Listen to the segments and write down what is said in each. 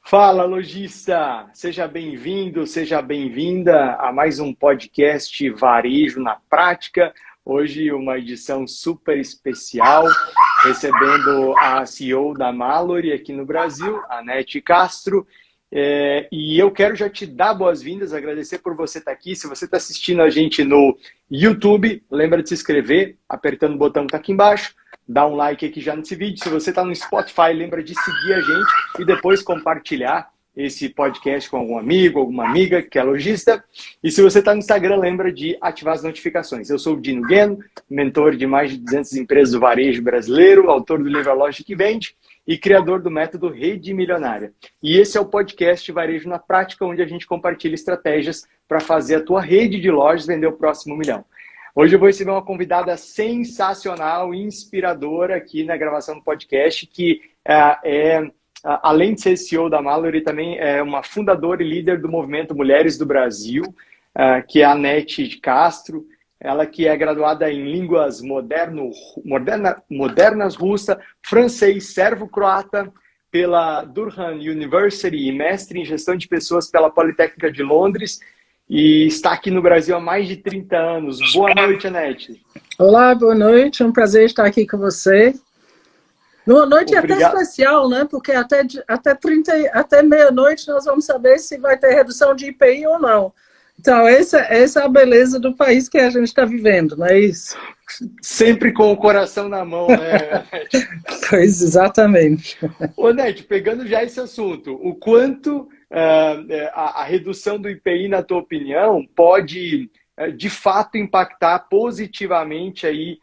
Fala, lojista! Seja bem-vindo, seja bem-vinda a mais um podcast Varejo na Prática. Hoje uma edição super especial, recebendo a CEO da Mallory aqui no Brasil, a Anete Castro. E eu quero já te dar boas-vindas, agradecer por você estar aqui. Se você está assistindo a gente no YouTube, lembra de se inscrever, apertando o botão que está aqui embaixo. Dá um like aqui já nesse vídeo. Se você está no Spotify, lembra de seguir a gente e depois compartilhar esse podcast com algum amigo, alguma amiga que é lojista. E se você está no Instagram, lembra de ativar as notificações. Eu sou o Dino Gueno, mentor de mais de 200 empresas do varejo brasileiro, autor do livro A Loja que Vende e criador do método Rede Milionária. E esse é o podcast Varejo na Prática, onde a gente compartilha estratégias para fazer a tua rede de lojas vender o próximo milhão. Hoje eu vou receber uma convidada sensacional, inspiradora aqui na gravação do podcast, que além de ser CEO da Mallory, também é uma fundadora e líder do movimento Mulheres do Brasil, que é a Anete Castro. Ela que é graduada em línguas modernas russa, francês, servo-croata, pela Durham University e mestre em gestão de pessoas pela Politécnica de Londres. E está aqui no Brasil há mais de 30 anos. Boa noite, Anete. Olá, boa noite. É um prazer estar aqui com você. Numa noite até especial, né? Porque até meia-noite nós vamos saber se vai ter redução de IPI ou não. Então, essa é a beleza do país que a gente está vivendo, não é isso? Sempre com o coração na mão, né, Anete? Pois, exatamente. Ô, Anete, pegando já esse assunto, o quanto a redução do IPI, na tua opinião, pode, de fato, impactar positivamente aí,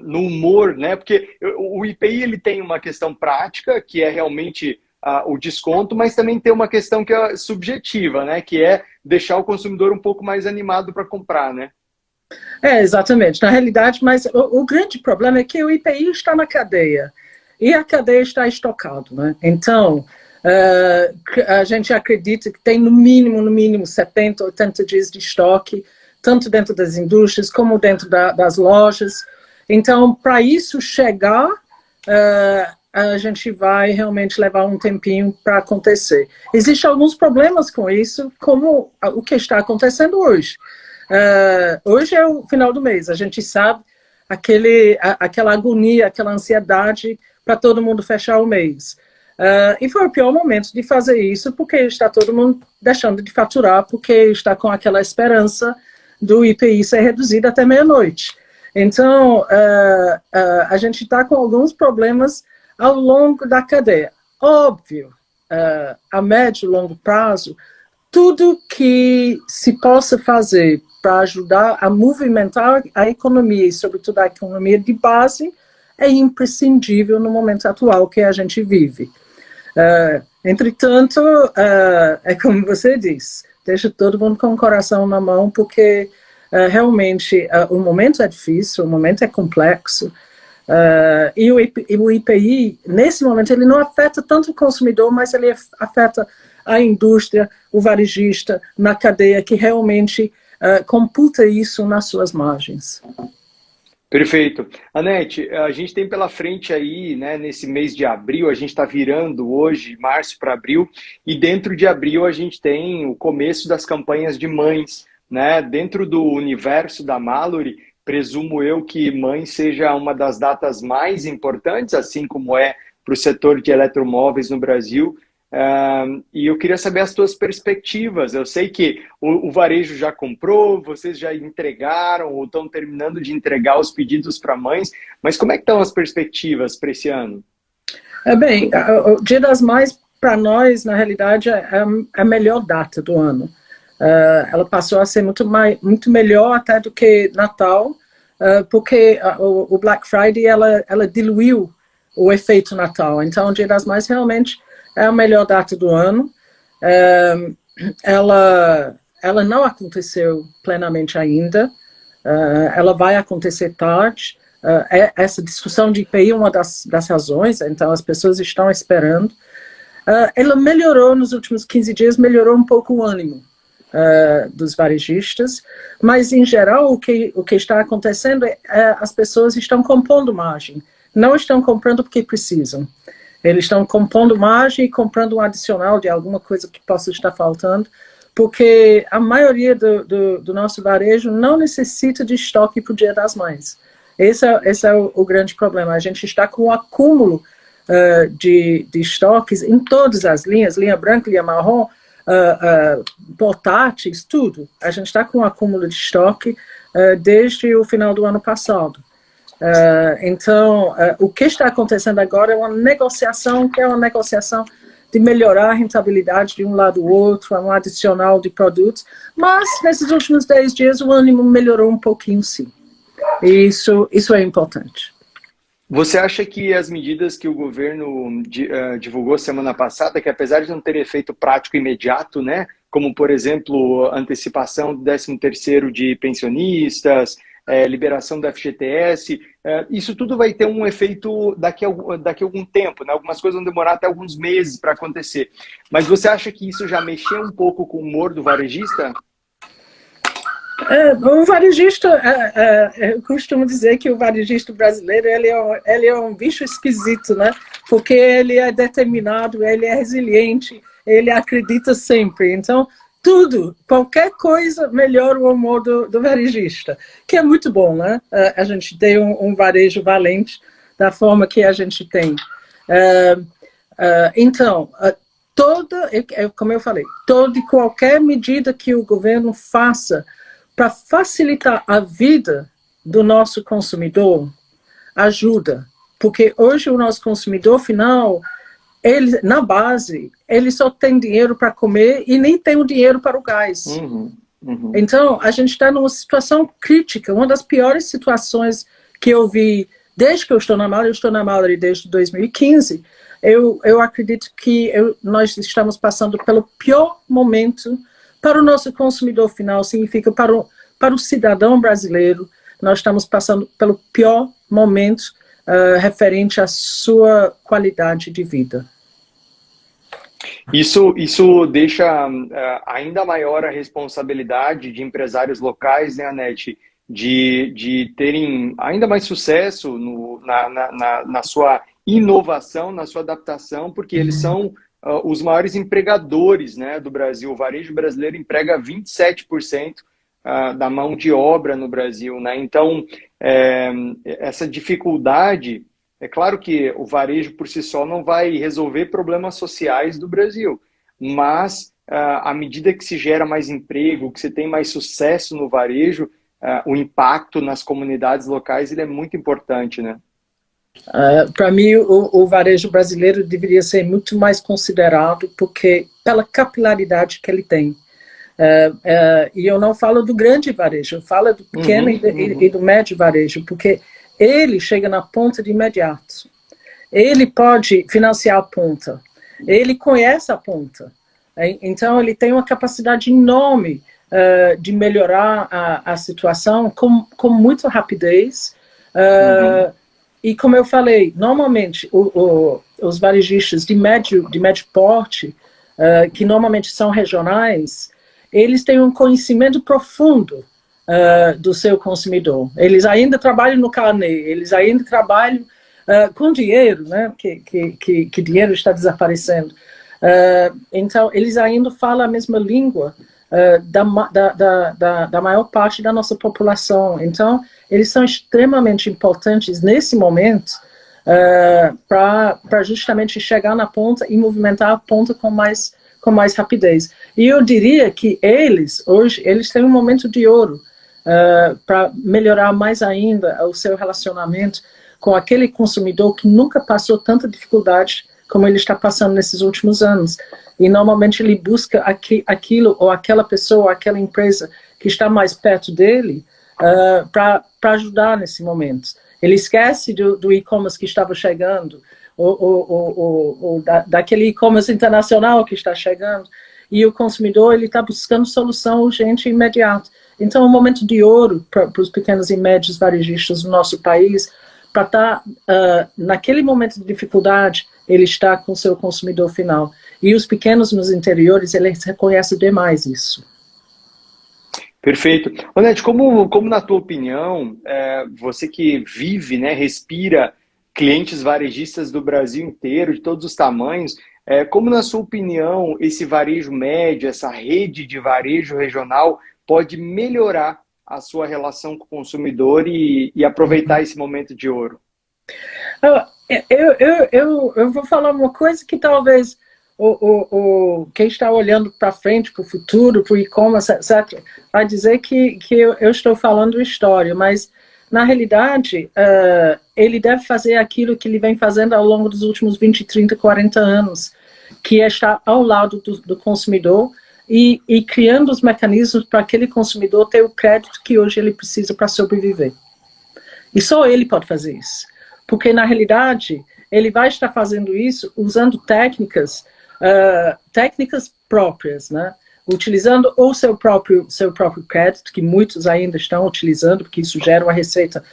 no humor, né? Porque o IPI ele tem uma questão prática, que é realmente o desconto, mas também tem uma questão que é subjetiva, né? Que é deixar o consumidor um pouco mais animado para comprar, né? Exatamente. Na realidade, mas o grande problema é que o IPI está na cadeia. E a cadeia está estocada, né? Então, a gente acredita que tem no mínimo 70, 80 dias de estoque, tanto dentro das indústrias como dentro das lojas. Então, para isso chegar, a gente vai realmente levar um tempinho para acontecer. Existem alguns problemas com isso, como o que está acontecendo hoje. Hoje é o final do mês, a gente sabe aquela agonia, aquela ansiedade para todo mundo fechar o mês. E foi o pior momento de fazer isso, porque está todo mundo deixando de faturar, porque está com aquela esperança do IPI ser reduzido até meia-noite. Então, a gente está com alguns problemas ao longo da cadeia. Óbvio, a médio e longo prazo, tudo que se possa fazer para ajudar a movimentar a economia, e sobretudo a economia de base, é imprescindível no momento atual que a gente vive. Entretanto, é como você disse, deixa todo mundo com o coração na mão, porque realmente o momento é difícil, o momento é complexo, e o IPI, nesse momento, ele não afeta tanto o consumidor, mas ele afeta a indústria, o varejista, na cadeia, que realmente computa isso nas suas margens. Perfeito. Anete, a gente tem pela frente aí, né, nesse mês de abril, a gente está virando hoje, março para abril, e dentro de abril a gente tem o começo das campanhas de mães, né? Dentro do universo da Mallory, presumo eu que mãe seja uma das datas mais importantes, assim como é para o setor de eletromóveis no Brasil. E eu queria saber as tuas perspectivas. Eu sei que o varejo já comprou, vocês já entregaram ou estão terminando de entregar os pedidos para mães, mas como é que estão as perspectivas para esse ano? Bem, o Dia das Mães, para nós, na realidade, é a melhor data do ano. Ela passou a ser muito melhor até do que Natal, porque o Black Friday ela diluiu o efeito Natal. Então, o Dia das Mães realmente é a melhor data do ano. Ela não aconteceu plenamente ainda. Ela vai acontecer tarde. Essa discussão de IPI é uma das razões, então as pessoas estão esperando. Ela melhorou nos últimos 15 dias, melhorou um pouco o ânimo dos varejistas, mas em geral o que está acontecendo é as pessoas estão compondo margem, não estão comprando porque precisam. Eles estão compondo margem e comprando um adicional de alguma coisa que possa estar faltando, porque a maioria do nosso varejo não necessita de estoque para o Dia das Mães. Esse é o grande problema. A gente está com um acúmulo de estoques em todas as linhas, linha branca, linha marrom, portáteis, tudo. A gente está com um acúmulo de estoque desde o final do ano passado. Então, o que está acontecendo agora é uma negociação, que é uma negociação de melhorar a rentabilidade de um lado ou outro, um adicional de produtos, mas nesses últimos 10 dias o ânimo melhorou um pouquinho, sim. E isso é importante. Você acha que as medidas que o governo divulgou semana passada, que apesar de não ter efeito prático imediato, né, como, por exemplo, antecipação do 13º de pensionistas, liberação do FGTS, isso tudo vai ter um efeito daqui a algum tempo, né? Algumas coisas vão demorar até alguns meses para acontecer. Mas você acha que isso já mexeu um pouco com o humor do varejista? O varejista, eu costumo dizer que o varejista brasileiro ele é um bicho esquisito, né? Porque ele é determinado, ele é resiliente, ele acredita sempre. Então, qualquer coisa melhora o humor do varejista, que é muito bom, né? A gente tem um varejo valente da forma que a gente tem. Então, como eu falei, toda e qualquer medida que o governo faça para facilitar a vida do nosso consumidor, ajuda. Porque hoje o nosso consumidor final, na base, ele só tem dinheiro para comer e nem tem o dinheiro para o gás. Então, a gente está numa situação crítica, uma das piores situações que eu vi desde que eu estou na Mallory desde 2015. Eu acredito que nós estamos passando pelo pior momento para o nosso consumidor final, significa para o cidadão brasileiro, nós estamos passando pelo pior momento referente à sua qualidade de vida. Isso deixa ainda maior a responsabilidade de empresários locais, né, Anete, de terem ainda mais sucesso na sua inovação, na sua adaptação, porque eles são os maiores empregadores, né, do Brasil. O varejo brasileiro emprega 27% da mão de obra no Brasil, né? Então, essa dificuldade, é claro que o varejo por si só não vai resolver problemas sociais do Brasil, mas à medida que se gera mais emprego, que se tem mais sucesso no varejo, o impacto nas comunidades locais ele é muito importante, né? Para mim, o varejo brasileiro deveria ser muito mais considerado pela capilaridade que ele tem. E eu não falo do grande varejo, eu falo do pequeno e do médio varejo, porque ele chega na ponta de imediato. Ele pode financiar a ponta. Ele conhece a ponta. Então, ele tem uma capacidade enorme de melhorar a situação com muita rapidez. E como eu falei, normalmente os varejistas de médio porte, que normalmente são regionais, eles têm um conhecimento profundo do seu consumidor. Eles ainda trabalham no carnê, eles ainda trabalham com dinheiro, né? Que dinheiro está desaparecendo. Então, eles ainda falam a mesma língua da maior parte da nossa população. Então, eles são extremamente importantes nesse momento para justamente chegar na ponta e movimentar a ponta com mais rapidez. E eu diria que hoje, eles têm um momento de ouro para melhorar mais ainda o seu relacionamento com aquele consumidor que nunca passou tanta dificuldade como ele está passando nesses últimos anos. E normalmente ele busca aquilo ou aquela pessoa, ou aquela empresa que está mais perto dele para ajudar nesse momento. Ele esquece do e-commerce que estava chegando, ou daquele e-commerce internacional que está chegando, e o consumidor ele está buscando solução urgente e imediata. Então, é um momento de ouro para os pequenos e médios varejistas do nosso país, para estar naquele momento de dificuldade, ele está com o seu consumidor final. E os pequenos nos interiores, eles reconhecem demais isso. Perfeito. Anete, como na tua opinião, você que vive, né, respira clientes varejistas do Brasil inteiro, de todos os tamanhos. Como, na sua opinião, esse varejo médio, essa rede de varejo regional pode melhorar a sua relação com o consumidor e aproveitar esse momento de ouro? Eu vou falar uma coisa que talvez quem está olhando para frente, para o futuro, para o e-commerce, etc., vai dizer que eu estou falando história, mas na realidade ele deve fazer aquilo que ele vem fazendo ao longo dos últimos 20, 30, 40 anos, que é estar ao lado do consumidor e criando os mecanismos para aquele consumidor ter o crédito que hoje ele precisa para sobreviver. E só ele pode fazer isso. Porque, na realidade, ele vai estar fazendo isso usando técnicas próprias, né? Utilizando o seu próprio crédito, que muitos ainda estão utilizando, porque isso gera uma receita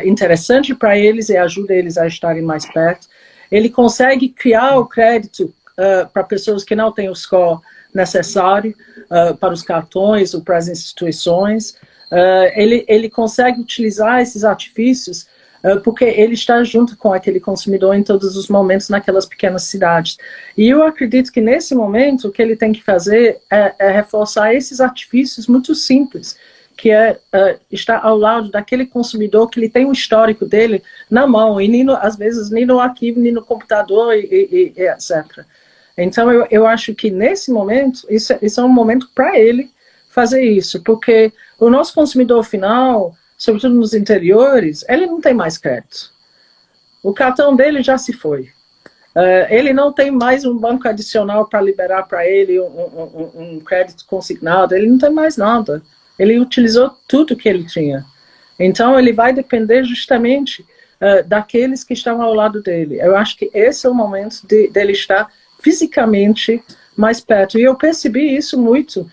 interessante para eles e ajuda eles a estarem mais perto. Ele consegue criar o crédito para pessoas que não têm o score necessário para os cartões ou para as instituições. Ele consegue utilizar esses artifícios porque ele está junto com aquele consumidor em todos os momentos naquelas pequenas cidades. E eu acredito que nesse momento o que ele tem que fazer é reforçar esses artifícios muito simples, que é estar ao lado daquele consumidor que ele tem o histórico dele na mão, e às vezes nem no arquivo, nem no computador, e etc. Então eu acho que nesse momento, isso é um momento para ele fazer isso, porque o nosso consumidor final, sobretudo nos interiores, ele não tem mais crédito. O cartão dele já se foi. Ele não tem mais um banco adicional para liberar para ele um crédito consignado, ele não tem mais nada. Ele utilizou tudo que ele tinha. Então, ele vai depender justamente daqueles que estão ao lado dele. Eu acho que esse é o momento dele estar fisicamente mais perto. E eu percebi isso muito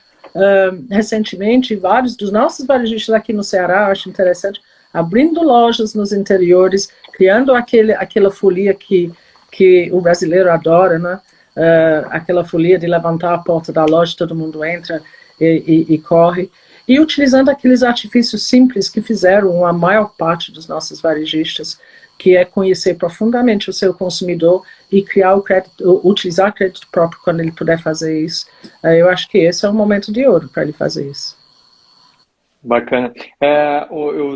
recentemente, vários dos nossos varejistas aqui no Ceará, acho interessante, abrindo lojas nos interiores, criando aquela folia que o brasileiro adora, né? Aquela folia de levantar a porta da loja, todo mundo entra e corre, e utilizando aqueles artifícios simples que fizeram a maior parte dos nossos varejistas, que é conhecer profundamente o seu consumidor e criar utilizar crédito próprio quando ele puder fazer isso. Eu acho que esse é um momento de ouro para ele fazer isso. Bacana.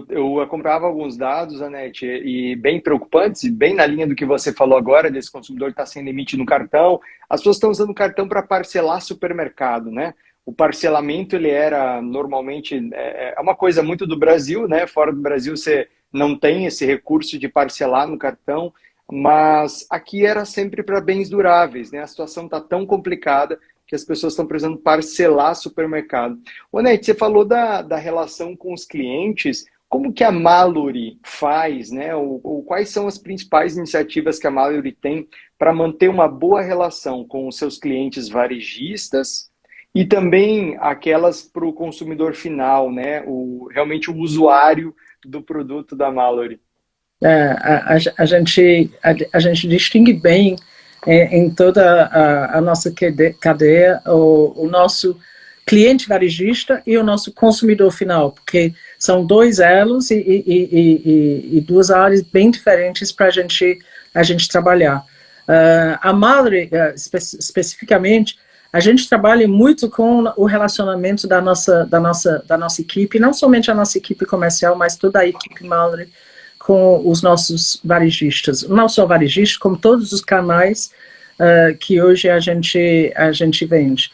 Eu acompanhava alguns dados, Anete, e bem preocupantes, bem na linha do que você falou agora, desse consumidor que está sem limite no cartão. As pessoas estão usando o cartão para parcelar supermercado, né? O parcelamento, ele era normalmente, uma coisa muito do Brasil, né? Fora do Brasil você não tem esse recurso de parcelar no cartão, mas aqui era sempre para bens duráveis, né? A situação está tão complicada que as pessoas estão precisando parcelar supermercado. Anete, você falou da relação com os clientes, como que a Mallory faz, né? Ou quais são as principais iniciativas que a Mallory tem para manter uma boa relação com os seus clientes varejistas e também aquelas para o consumidor final, né? Realmente o usuário do produto da Mallory? A gente distingue bem em toda a nossa cadeia o nosso cliente varejista e o nosso consumidor final, porque são dois elos e duas áreas bem diferentes para a gente trabalhar. A Mallory, especificamente, a gente trabalha muito com o relacionamento da nossa equipe, não somente a nossa equipe comercial, mas toda a equipe Mallory com os nossos varejistas. Não só varejistas, como todos os canais que hoje a gente vende.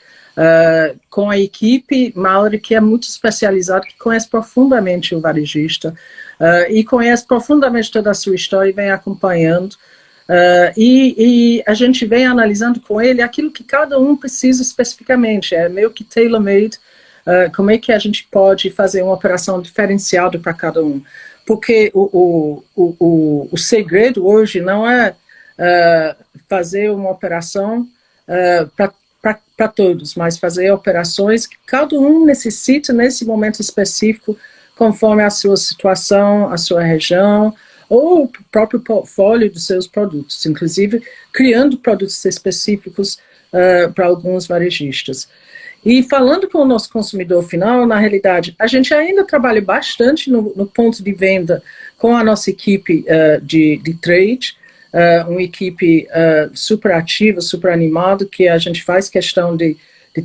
Com a equipe Mallory, que é muito especializada, que conhece profundamente o varejista e conhece profundamente toda a sua história e vem acompanhando. E a gente vem analisando com ele aquilo que cada um precisa especificamente, é meio que tailor-made, como é que a gente pode fazer uma operação diferenciada para cada um. Porque o segredo hoje não é fazer uma operação para todos, mas fazer operações que cada um necessita nesse momento específico, conforme a sua situação, a sua região, ou o próprio portfólio dos seus produtos, inclusive criando produtos específicos para alguns varejistas. E falando com o nosso consumidor final, na realidade, a gente ainda trabalha bastante no ponto de venda com a nossa equipe de trade, uma equipe super ativa, super animada, que a gente faz questão de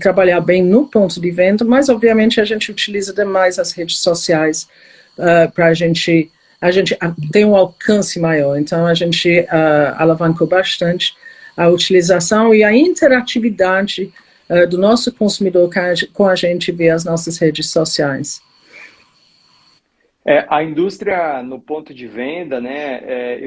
trabalhar bem no ponto de venda, mas obviamente a gente utiliza demais as redes sociais para a gente ter um alcance maior. Então a gente alavancou bastante a utilização e a interatividade do nosso consumidor com a gente via as nossas redes sociais. A indústria no ponto de venda, né?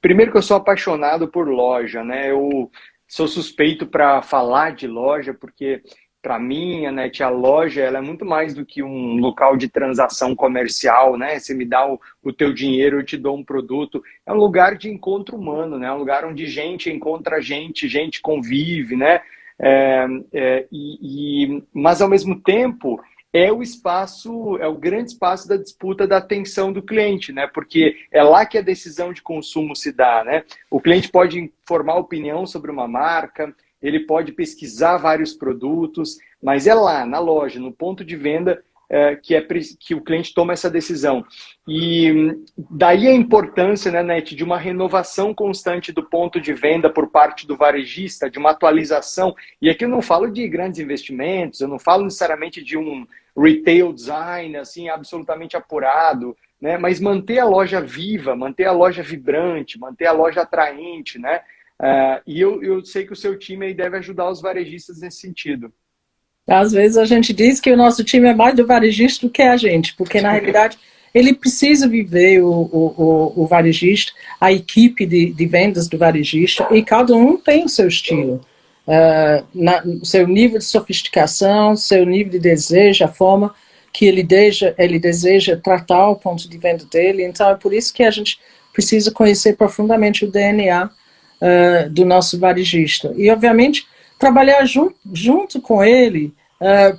Primeiro que eu sou apaixonado por loja, né? Eu sou suspeito para falar de loja, porque para mim, a loja ela é muito mais do que um local de transação comercial, né? Você me dá o teu dinheiro, eu te dou um produto. É um lugar de encontro humano, né? É um lugar onde gente encontra gente convive, né? Mas ao mesmo tempo é o grande espaço da disputa da atenção do cliente, né? Porque é lá que a decisão de consumo se dá, né? O cliente pode formar opinião sobre uma marca, ele pode pesquisar vários produtos, mas é lá, na loja, no ponto de venda, que o cliente toma essa decisão. E daí a importância, né, Net, de uma renovação constante do ponto de venda por parte do varejista, de uma atualização. E aqui eu não falo de grandes investimentos, eu não falo necessariamente de um retail design assim, absolutamente apurado, né, mas manter a loja viva, manter a loja vibrante, manter a loja atraente, né? E eu sei que o seu time aí deve ajudar os varejistas nesse sentido. Às vezes a gente diz que o nosso time é mais do varejista do que a gente, porque na realidade ele precisa viver o varejista, a equipe de vendas do varejista, e cada um tem o seu estilo, seu nível de sofisticação, seu nível de desejo, a forma que ele deseja tratar o ponto de venda dele. Então é por isso que a gente precisa conhecer profundamente o DNA do nosso varejista. E obviamente trabalhar junto com ele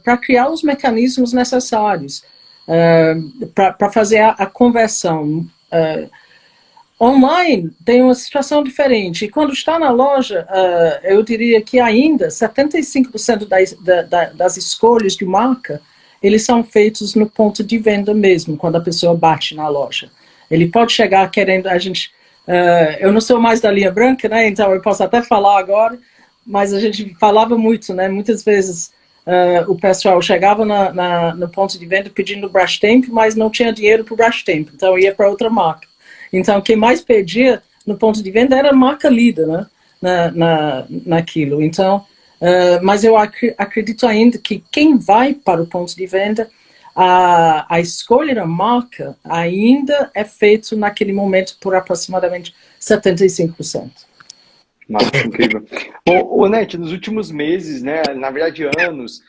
para criar os mecanismos necessários para fazer a conversão. Online tem uma situação diferente. E quando está na loja, eu diria que ainda 75% das escolhas de marca, eles são feitos no ponto de venda mesmo, quando a pessoa bate na loja. Ele pode chegar querendo eu não sou mais da linha branca, né? Então eu posso até falar agora, mas a gente falava muito, né? Muitas vezes o pessoal chegava no ponto de venda pedindo Brastemp, mas não tinha dinheiro para o Brastemp, então ia para outra marca. Então quem mais pedia no ponto de venda era a marca líder, né? Naquilo. Então, mas eu acredito ainda que quem vai para o ponto de venda, a escolha da marca ainda é feita naquele momento por aproximadamente 75%. Nossa, incrível. Ô, Net, nos últimos meses, né, na verdade anos,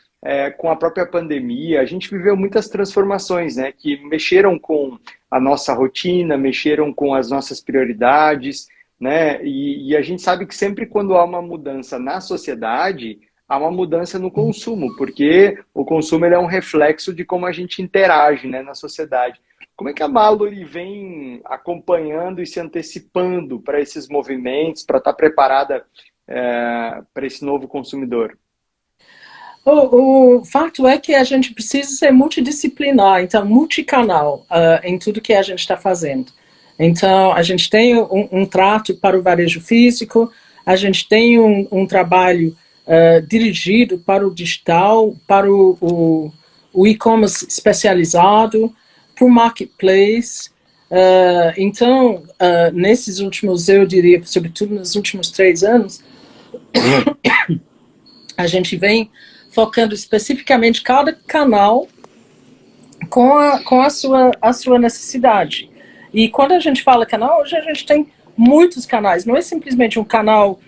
com a própria pandemia, a gente viveu muitas transformações, né, que mexeram com a nossa rotina, mexeram com as nossas prioridades, né, e a gente sabe que sempre quando há uma mudança na sociedade, há uma mudança no consumo, porque o consumo ele é um reflexo de como a gente interage, né, na sociedade. Como é que a Mallory vem acompanhando e se antecipando para esses movimentos, para estar preparada para esse novo consumidor? O fato é que a gente precisa ser multidisciplinar, então multicanal em tudo que a gente está fazendo. Então, a gente tem um trato para o varejo físico, a gente tem um trabalho dirigido para o digital, para o e-commerce especializado, para o marketplace. Então, nesses últimos, eu diria, sobretudo nos últimos 3 anos, a gente vem focando especificamente cada canal com a sua necessidade. E quando a gente fala canal, hoje a gente tem muitos canais, não é simplesmente um canal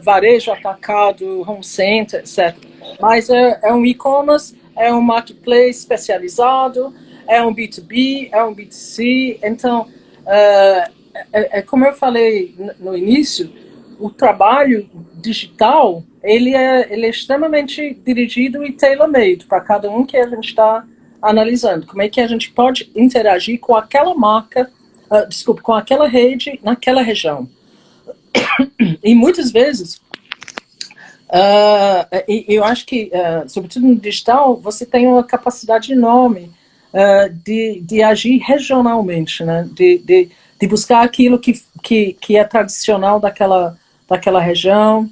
varejo, atacado, home center, etc. Mas é um e-commerce, é um marketplace especializado, é um B2B, é um B2C. Então, como eu falei no início, o trabalho digital ele é extremamente dirigido e tailor-made para cada um que a gente está analisando. Como é que a gente pode interagir com aquela marca, com aquela rede naquela região. E muitas vezes Eu acho que, sobretudo no digital, você tem uma capacidade enorme de agir regionalmente, né? De buscar aquilo que é tradicional daquela região,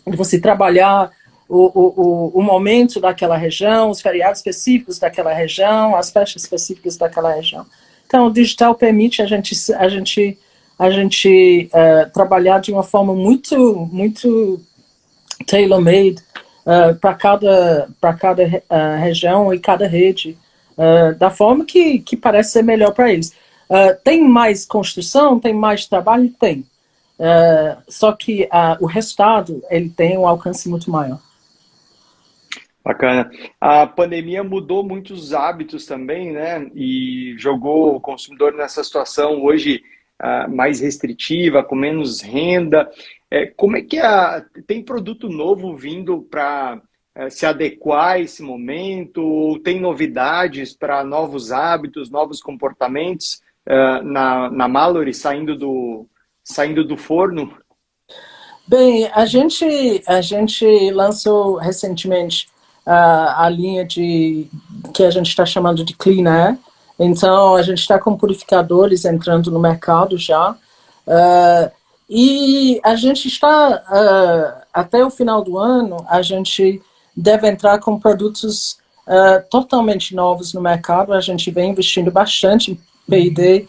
de você trabalhar o momento daquela região, os feriados específicos daquela região, as festas específicas daquela região. Então, o digital permite a gente trabalhar de uma forma muito tailor-made para cada região e cada rede, da forma que parece ser melhor para eles. Tem mais construção, tem mais trabalho? Tem. Só que o resultado, ele tem um alcance muito maior. Bacana. A pandemia mudou muitos hábitos também, né? E jogou o consumidor nessa situação hoje mais restritiva, com menos renda. Como é que tem produto novo vindo para se adequar a esse momento? Ou tem novidades para novos hábitos, novos comportamentos na Mallory saindo do forno? Bem, a gente lançou recentemente a linha que a gente está chamando de Clean Air. Então, a gente está com purificadores entrando no mercado já. E a gente está, até o final do ano, a gente deve entrar com produtos totalmente novos no mercado. A gente vem investindo bastante em P&D.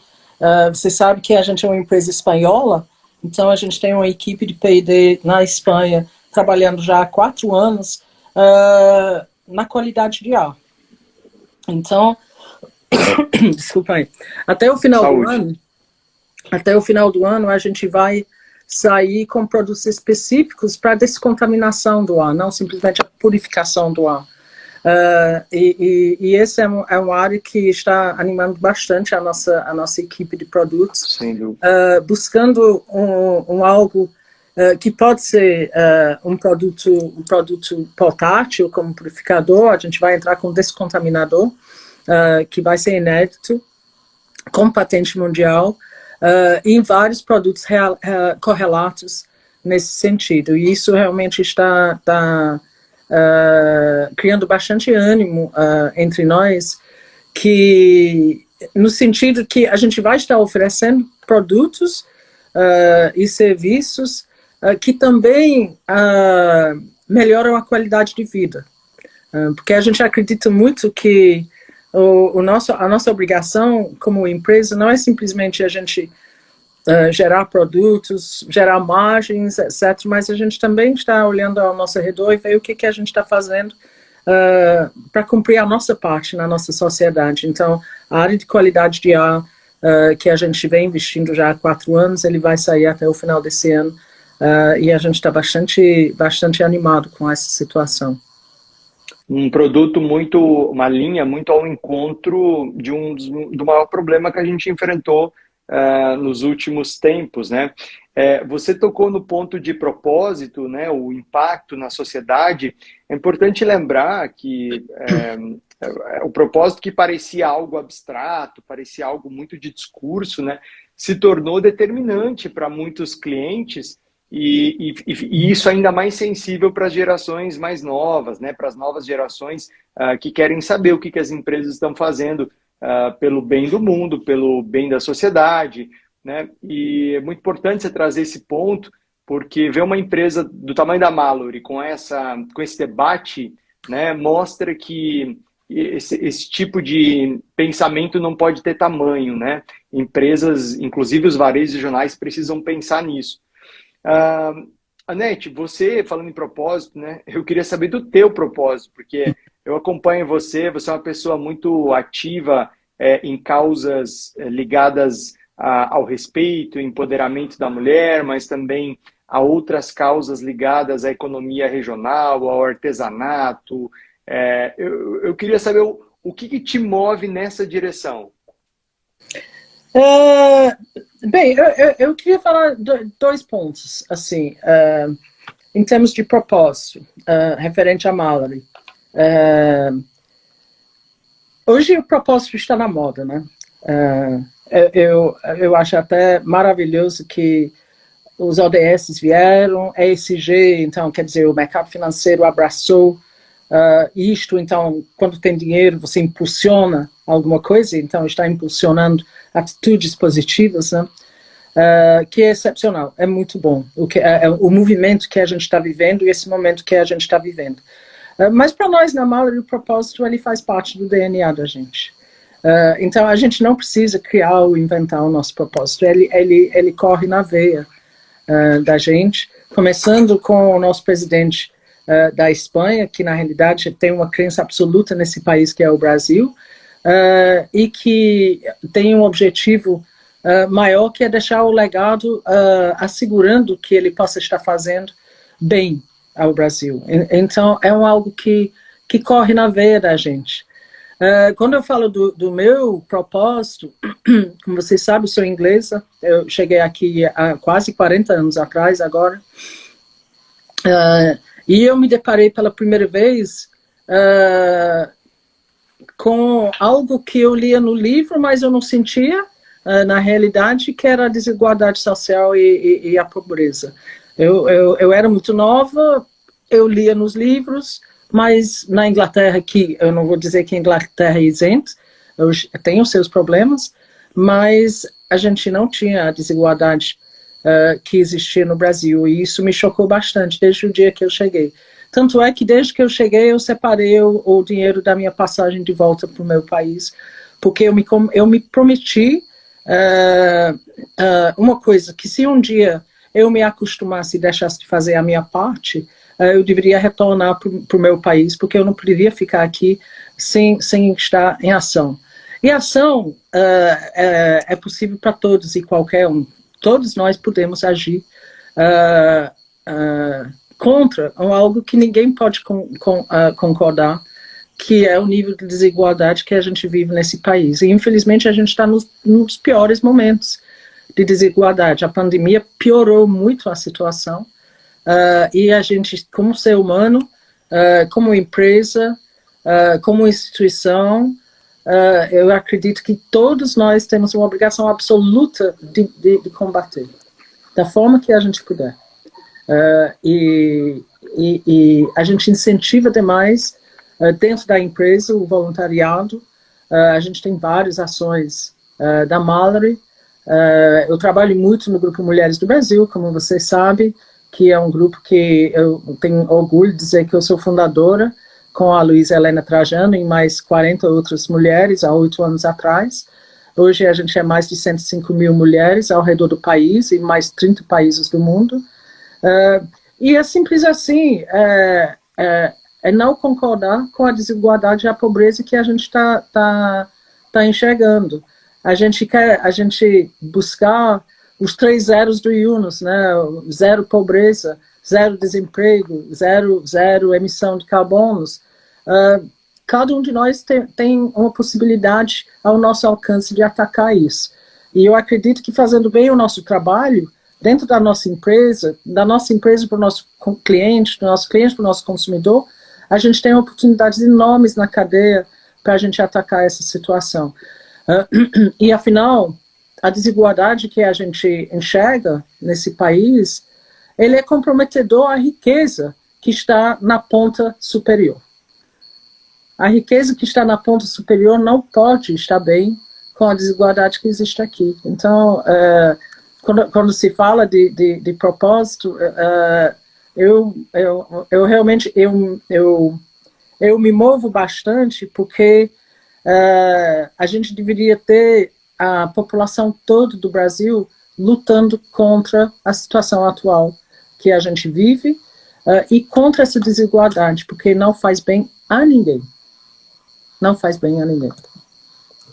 Você sabe que a gente é uma empresa espanhola, então a gente tem uma equipe de P&D na Espanha trabalhando já há 4 anos na qualidade de ar. Então, desculpa aí, até o final do ano a gente vai sair com produtos específicos para descontaminação do ar, não simplesmente a purificação do ar. E esse é uma área que está animando bastante a nossa equipe de produtos, buscando algo que pode ser um produto portátil, como purificador. A gente vai entrar com descontaminador, que vai ser inédito, com patente mundial, e em vários produtos correlatos nesse sentido. E isso realmente está criando bastante ânimo entre nós, no sentido que a gente vai estar oferecendo produtos e serviços que também melhoram a qualidade de vida. Porque a gente acredita muito que a nossa obrigação como empresa não é simplesmente a gente gerar produtos, gerar margens, etc., mas a gente também está olhando ao nosso redor e ver o que a gente está fazendo para cumprir a nossa parte na nossa sociedade. Então, a área de qualidade de ar que a gente vem investindo já há 4 anos, ele vai sair até o final desse ano, e a gente está bastante animado com essa situação. Uma linha muito ao encontro do maior problema que a gente enfrentou nos últimos tempos, né? Você tocou no ponto de propósito, né? O impacto na sociedade. É importante lembrar que o propósito, que parecia algo abstrato, parecia algo muito de discurso, né? Se tornou determinante para muitos clientes. E isso ainda mais sensível para as gerações mais novas, né? Para as novas gerações que querem saber o que as empresas estão fazendo pelo bem do mundo, pelo bem da sociedade, né? E é muito importante você trazer esse ponto, porque ver uma empresa do tamanho da Mallory com esse debate, né, mostra que esse tipo de pensamento não pode ter tamanho, né? Empresas, inclusive os varejos regionais, precisam pensar nisso. Anete, você falando em propósito, né? Eu queria saber do teu propósito, porque eu acompanho você é uma pessoa muito ativa em causas ligadas ao respeito, empoderamento da mulher, mas também a outras causas ligadas à economia regional, ao artesanato. Eu queria saber o que te move nessa direção. Bem, eu queria falar 2 pontos, assim, em termos de propósito, referente à Mallory. Hoje o propósito está na moda, né? Eu acho até maravilhoso que os ODS vieram, ESG, então, quer dizer, o mercado financeiro abraçou isto, então, quando tem dinheiro, você impulsiona alguma coisa, então está impulsionando atitudes positivas, né? Que é excepcional, é muito bom. O movimento que a gente está vivendo e esse momento que a gente está vivendo. Mas para nós, na Mallory, o propósito ele faz parte do DNA da gente. Então, a gente não precisa criar ou inventar o nosso propósito, ele corre na veia da gente, começando com o nosso presidente da Espanha, que na realidade tem uma crença absoluta nesse país que é o Brasil, e que tem um objetivo maior, que é deixar o legado assegurando que ele possa estar fazendo bem ao Brasil. Então, é algo que corre na veia da gente. Quando eu falo do meu propósito, como vocês sabem, eu sou inglesa, eu cheguei aqui há quase 40 anos atrás agora, e eu me deparei pela primeira vez com algo que eu lia no livro, mas eu não sentia na realidade, que era a desigualdade social e a pobreza. Eu era muito nova, eu lia nos livros, mas na Inglaterra, que eu não vou dizer que a Inglaterra é isenta, tem os seus problemas, mas a gente não tinha a desigualdade que existia no Brasil, e isso me chocou bastante desde o dia que eu cheguei. Tanto é que desde que eu cheguei, eu separei o dinheiro da minha passagem de volta para o meu país, porque eu me prometi uma coisa, que se um dia eu me acostumasse e deixasse de fazer a minha parte, eu deveria retornar para o meu país, porque eu não poderia ficar aqui sem estar em ação. E ação é possível para todos e qualquer um. Todos nós podemos agir contra algo que ninguém pode concordar, que é o nível de desigualdade que a gente vive nesse país. E, infelizmente, a gente está nos piores momentos de desigualdade. A pandemia piorou muito a situação, e a gente, como ser humano, como empresa, como instituição, eu acredito que todos nós temos uma obrigação absoluta de combater, da forma que a gente puder. E a gente incentiva demais, dentro da empresa, o voluntariado. A gente tem várias ações da Mallory. Eu trabalho muito no Grupo Mulheres do Brasil, como vocês sabem, que é um grupo que eu tenho orgulho de dizer que eu sou fundadora, com a Luísa Helena Trajano e mais 40 outras mulheres, há 8 anos atrás. Hoje a gente é mais de 105 mil mulheres ao redor do país, e mais 30 países do mundo. E é simples assim, é não concordar com a desigualdade e a pobreza que a gente tá enxergando. A gente quer buscar os 3 zeros do Yunus, né? Zero pobreza, zero desemprego, zero emissão de carbonos. Cada um de nós tem uma possibilidade ao nosso alcance de atacar isso. E eu acredito que fazendo bem o nosso trabalho, dentro da nossa empresa para o nosso cliente, do nosso cliente para o nosso consumidor, a gente tem oportunidades enormes na cadeia para a gente atacar essa situação. E, afinal, a desigualdade que a gente enxerga nesse país, ele é comprometedor à riqueza que está na ponta superior. A riqueza que está na ponta superior não pode estar bem com a desigualdade que existe aqui. Então, quando se fala de propósito, eu realmente me movo bastante, porque a gente deveria ter a população toda do Brasil lutando contra a situação atual que a gente vive, e contra essa desigualdade, porque não faz bem a ninguém. Não faz bem a ninguém.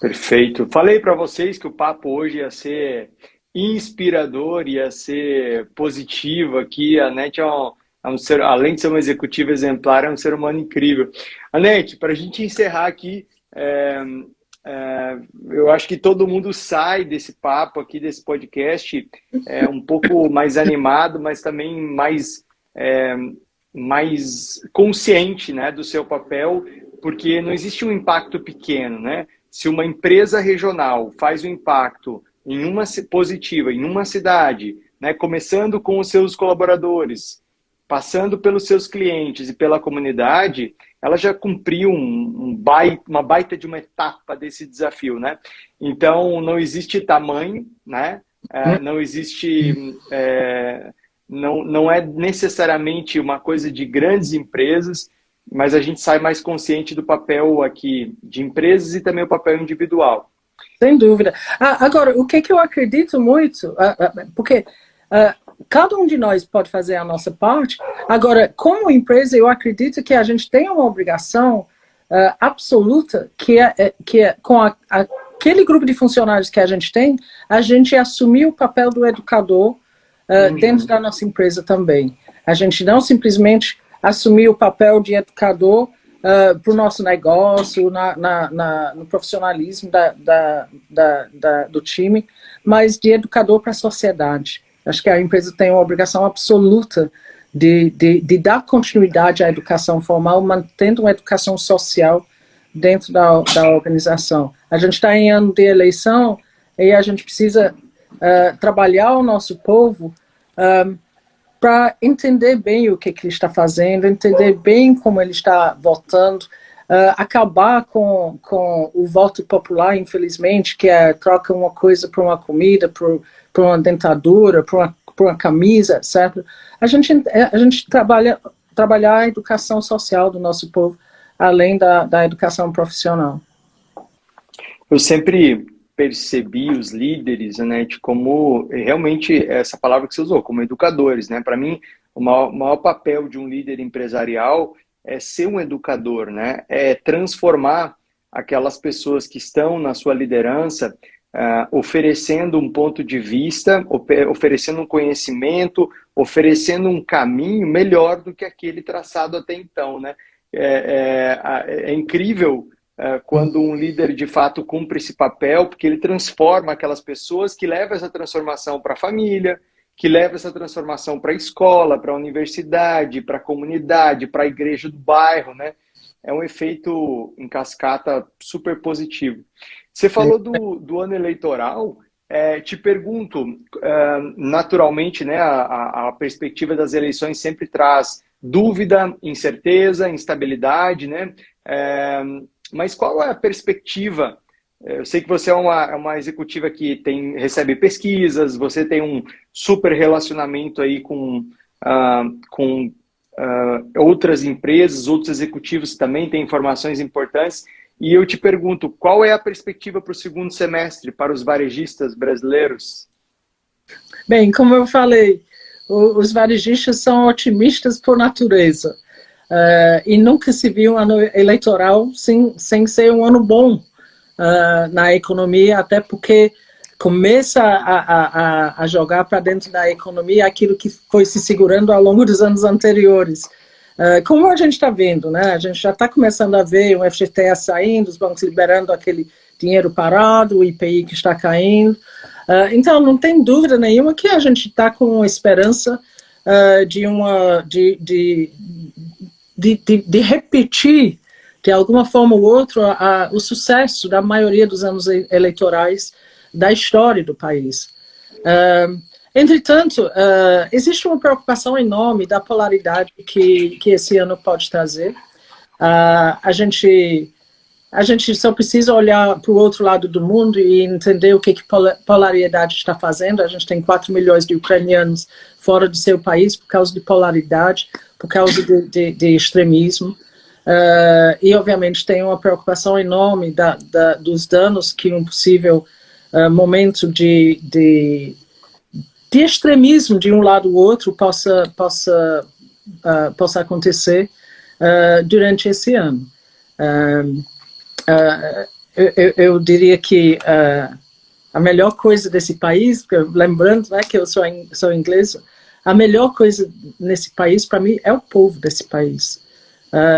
Perfeito. Falei para vocês que o papo hoje ia ser inspirador, ia ser positivo aqui. A Anete além de ser uma executiva exemplar, é um ser humano incrível. Anete, para a gente encerrar aqui, eu acho que todo mundo sai desse papo aqui, desse podcast, um pouco mais animado, mas também mais consciente, né, do seu papel, porque não existe um impacto pequeno, né? Se uma empresa regional faz um impacto positivo em uma cidade, né, começando com os seus colaboradores, passando pelos seus clientes e pela comunidade, ela já cumpriu uma baita de uma etapa desse desafio, né? Então, não existe tamanho, né? Não existe... não é necessariamente uma coisa de grandes empresas, mas a gente sai mais consciente do papel aqui de empresas e também o papel individual. Sem dúvida. Agora, o que eu acredito muito, porque cada um de nós pode fazer a nossa parte. Agora, como empresa, eu acredito que a gente tem uma obrigação absoluta, que é com aquele grupo de funcionários que a gente assumir o papel do educador dentro da nossa empresa também. A gente não simplesmente assumir o papel de educador para o nosso negócio, no profissionalismo do time, mas de educador para a sociedade. Acho que a empresa tem uma obrigação absoluta de dar continuidade à educação formal, mantendo uma educação social dentro da organização. A gente está em ano de eleição e a gente precisa trabalhar o nosso povo para entender bem o que ele está fazendo, entender bem como ele está votando, acabar com o voto popular, infelizmente, que troca uma coisa por uma comida, por uma dentadura, por uma camisa, etc. A gente trabalhar a educação social do nosso povo, além da educação profissional. Eu sempre percebi os líderes, né, de como realmente essa palavra que você usou, como educadores, né? Para mim, o maior papel de um líder empresarial é ser um educador, né? É transformar aquelas pessoas que estão na sua liderança, oferecendo um ponto de vista, oferecendo um conhecimento, oferecendo um caminho melhor do que aquele traçado até então, né? É incrível quando um líder de fato cumpre esse papel, porque ele transforma aquelas pessoas, que leva essa transformação para a família, que leva essa transformação para a escola, para a universidade, para a comunidade, para a igreja do bairro, né? É um efeito em cascata super positivo. Você falou do ano eleitoral, te pergunto, naturalmente, né, a perspectiva das eleições sempre traz dúvida, incerteza, instabilidade, né? Mas qual é a perspectiva? Eu sei que você é uma executiva que recebe pesquisas, você tem um super relacionamento aí com outras empresas, outros executivos também têm informações importantes. E eu te pergunto, qual é a perspectiva para o segundo semestre para os varejistas brasileiros? Bem, como eu falei, os varejistas são otimistas por natureza. E nunca se viu um ano eleitoral sem ser um ano bom na economia, até porque começa a jogar para dentro da economia aquilo que foi se segurando ao longo dos anos anteriores. Como a gente está vendo, né? A gente já está começando a ver o FGTS saindo, os bancos liberando aquele dinheiro parado, o IPI que está caindo. Então, não tem dúvida nenhuma que a gente está com esperança de repetir, de alguma forma ou outra, o sucesso da maioria dos anos eleitorais da história do país. Entretanto, existe uma preocupação enorme da polaridade que esse ano pode trazer. A gente só precisa olhar para o outro lado do mundo e entender o que polaridade está fazendo. A gente tem 4 milhões de ucranianos fora do seu país por causa de polaridade, por causa de extremismo. E, obviamente, tem uma preocupação enorme dos danos que um possível momento de extremismo de um lado ou outro possa acontecer durante esse ano. Eu diria que a melhor coisa desse país, lembrando, né, que eu sou inglesa, a melhor coisa nesse país, para mim, é o povo desse país.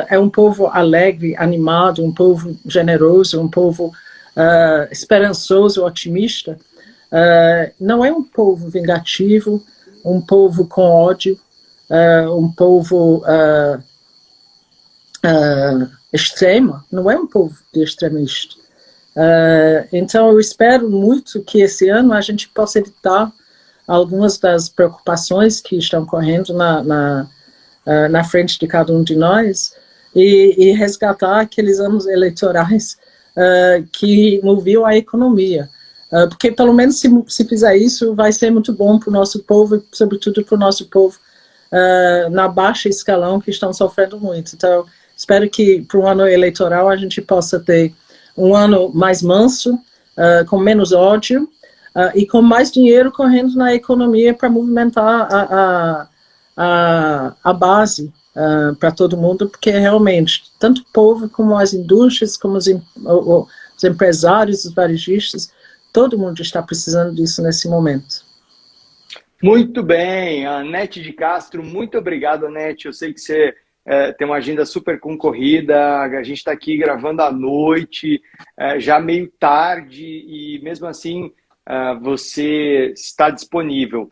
É um povo alegre, animado, um povo generoso, um povo esperançoso, otimista. Não é um povo vingativo, um povo com ódio, um povo extremo, não é um povo de extremista. Então eu espero muito que esse ano a gente possa evitar algumas das preocupações que estão correndo na frente de cada um de nós e resgatar aqueles anos eleitorais que moviam a economia. Porque, pelo menos, se fizer isso, vai ser muito bom para o nosso povo e, sobretudo, para o nosso povo na baixa escalão, que estão sofrendo muito. Então, espero que, para o ano eleitoral, a gente possa ter um ano mais manso, com menos ódio, e com mais dinheiro correndo na economia para movimentar a base para todo mundo, porque realmente, tanto o povo como as indústrias, como os empresários, os varejistas, todo mundo está precisando disso nesse momento. Muito bem, Anete de Castro, muito obrigado, Anete. Eu sei que você tem uma agenda super concorrida, a gente está aqui gravando à noite, já meio tarde, e mesmo assim você está disponível.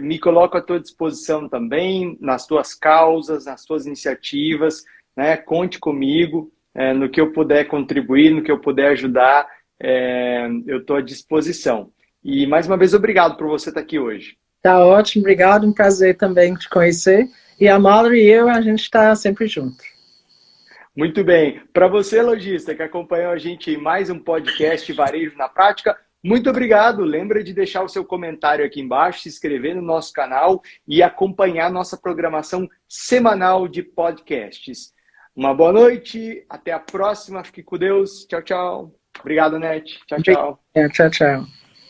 Me coloco à tua disposição também, nas tuas causas, nas tuas iniciativas, né? Conte comigo, no que eu puder contribuir, no que eu puder ajudar, eu estou à disposição. E mais uma vez, obrigado por você estar aqui hoje. Tá ótimo, obrigado, um prazer também te conhecer. E a Mallory e eu, a gente está sempre junto. Muito bem. Para você, lojista, que acompanhou a gente em mais um podcast Varejo na Prática, muito obrigado. Lembra de deixar o seu comentário aqui embaixo, se inscrever no nosso canal e acompanhar nossa programação semanal de podcasts. Uma boa noite, até a próxima, fique com Deus. Tchau, tchau. Obrigado, Nete. Tchau, tchau. Tchau, tchau.